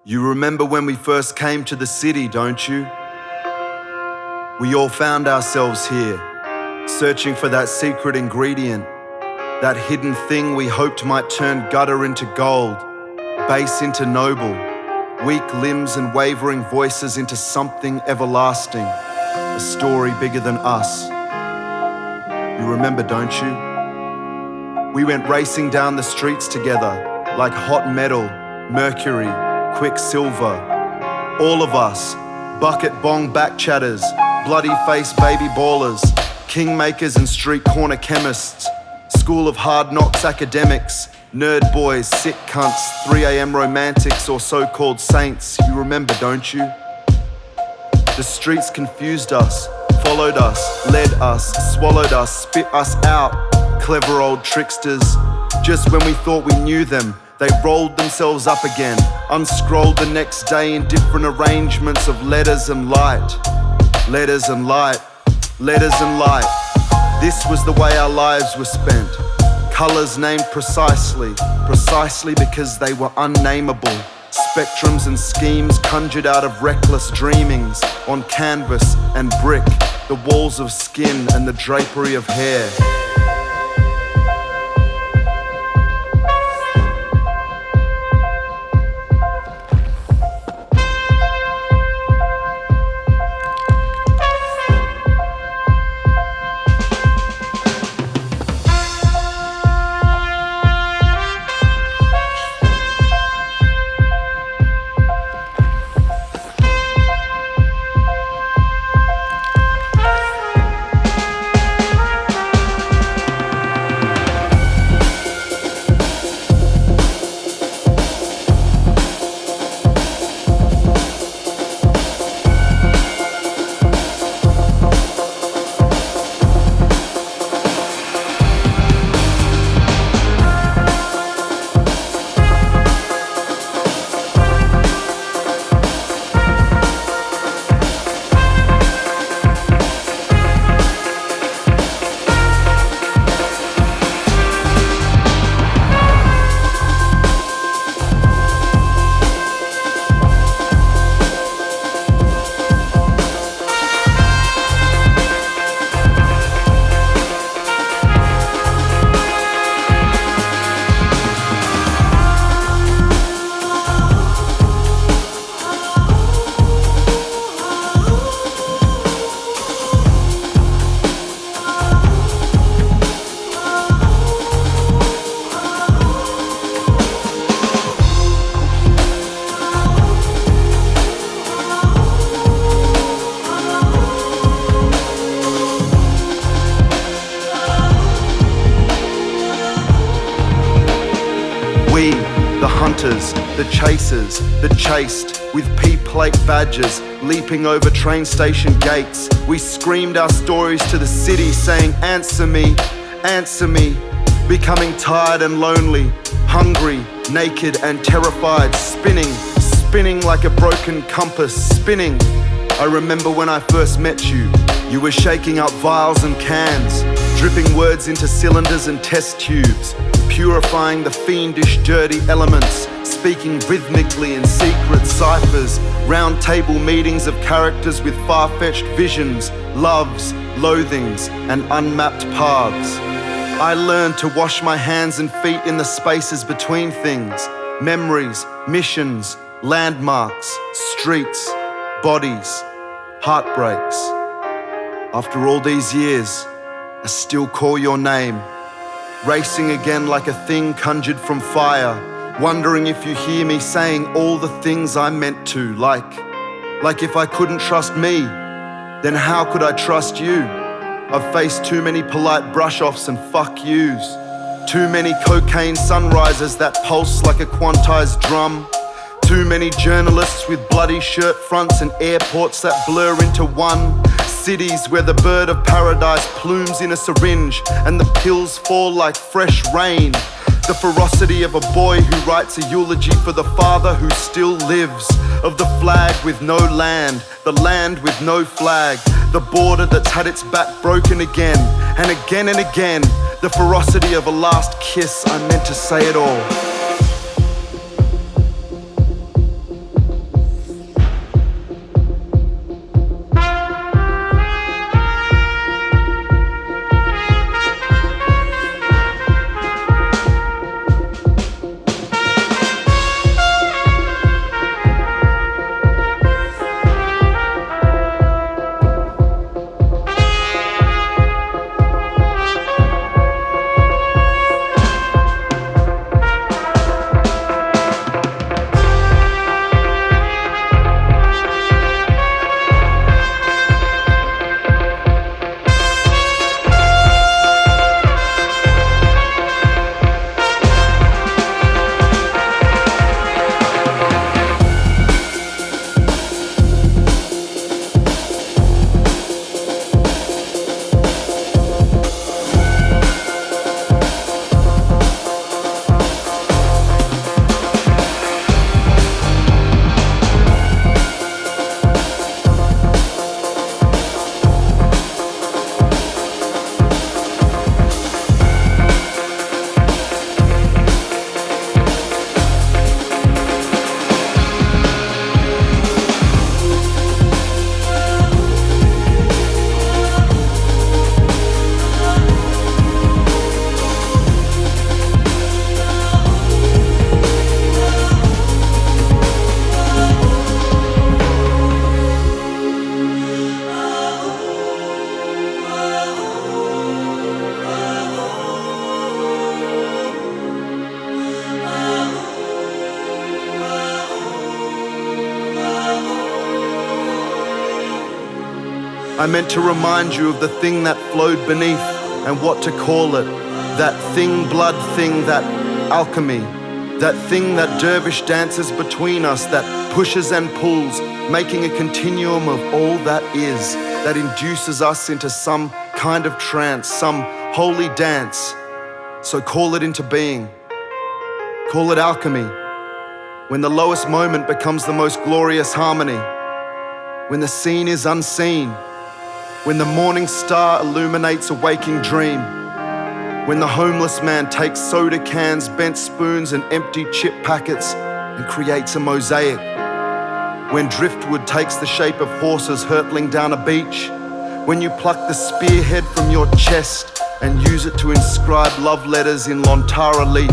You remember when we first came to the city, don't you? We all found ourselves here, searching for that secret ingredient, that hidden thing we hoped might turn gutter into gold, base into noble, weak limbs and wavering voices into something everlasting, a story bigger than us. You remember, don't you? We went racing down the streets together, like hot metal, mercury, quicksilver. All of us, bucket bong back chatters, bloody face baby ballers, kingmakers and street corner chemists, school of hard knocks academics, nerd boys, sick cunts, 3 a.m. romantics or so-called saints. You remember, don't you? The streets confused us, followed us, led us, swallowed us, spit us out. Clever old tricksters. Just when we thought we knew them, they rolled themselves up again, unscrolled the next day in different arrangements of letters and light. Letters and light, letters and light. This was the way our lives were spent. Colours named precisely because they were unnameable. Spectrums and schemes conjured out of reckless dreamings on canvas and brick, the walls of skin and the drapery of hair. We, the hunters, the chasers, the chased, with P-plate badges, leaping over train station gates. We screamed our stories to the city saying, answer me, becoming tired and lonely, hungry, naked and terrified, spinning like a broken compass, spinning. I remember when I first met you, you were shaking up vials and cans, dripping words into cylinders and test tubes, purifying the fiendish, dirty elements, speaking rhythmically in secret ciphers, round table meetings of characters with far-fetched visions, loves, loathings, and unmapped paths. I learned to wash my hands and feet in the spaces between things, memories, missions, landmarks, streets, bodies, heartbreaks. After all these years, I still call your name, racing again like a thing conjured from fire, wondering if you hear me saying all the things I meant to, like if I couldn't trust me, then how could I trust you? I've faced too many polite brush-offs and fuck yous, too many cocaine sunrises that pulse like a quantized drum, too many journalists with bloody shirt fronts and airports that blur into one, cities where the bird of paradise plumes in a syringe and the pills fall like fresh rain. The ferocity of a boy who writes a eulogy for the father who still lives, of the flag with no land, the land with no flag, the border that's had its back broken again and again and again, the ferocity of a last kiss. I meant to say it all. I meant to remind you of the thing that flowed beneath and what to call it. That thing, blood thing, that alchemy. That thing that dervish dances between us, that pushes and pulls, making a continuum of all that is, that induces us into some kind of trance, some holy dance. So call it into being. Call it alchemy. When the lowest moment becomes the most glorious harmony. When the scene is unseen. When the morning star illuminates a waking dream. When the homeless man takes soda cans, bent spoons and empty chip packets and creates a mosaic. When driftwood takes the shape of horses hurtling down a beach. When you pluck the spearhead from your chest and use it to inscribe love letters in Lontara leaf.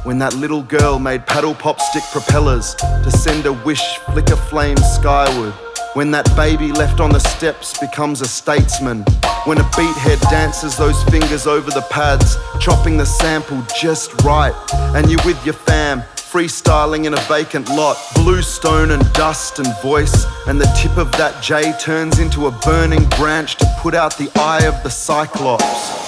When that little girl made paddle pop stick propellers to send a wish flicker flames skyward. When that baby left on the steps becomes a statesman. When a beathead dances those fingers over the pads, chopping the sample just right. And you're with your fam, freestyling in a vacant lot. Blue stone and dust and voice, and the tip of that J turns into a burning branch to put out the eye of the Cyclops.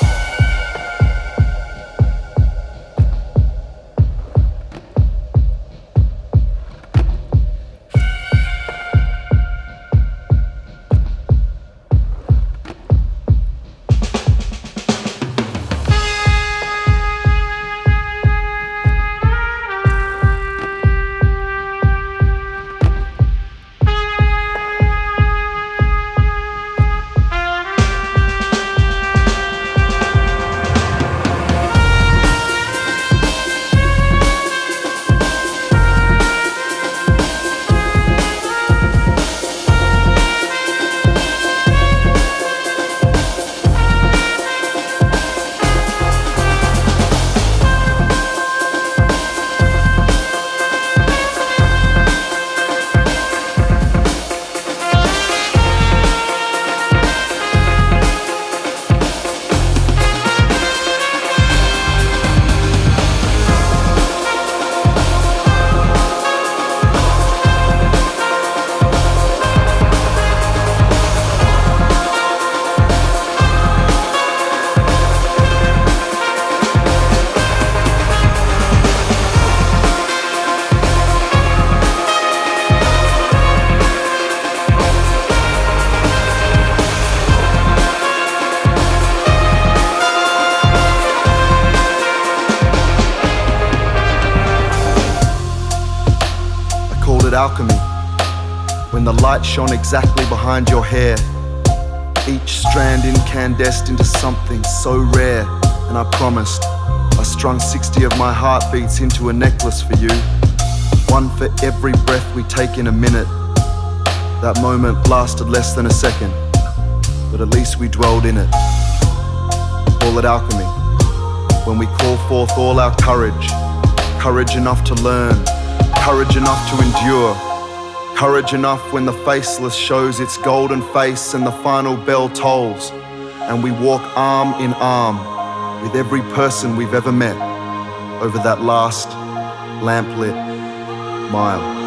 Alchemy, when the light shone exactly behind your hair, each strand incandescent into something so rare. And I promised, I strung 60 of my heartbeats into a necklace for you, one for every breath we take in a minute. That moment lasted less than a second, but at least we dwelled in it. Call it alchemy, when we call forth all our courage, courage enough to learn, courage enough to endure, courage enough when the faceless shows its golden face and the final bell tolls, and we walk arm in arm with every person we've ever met over that last lamplit mile.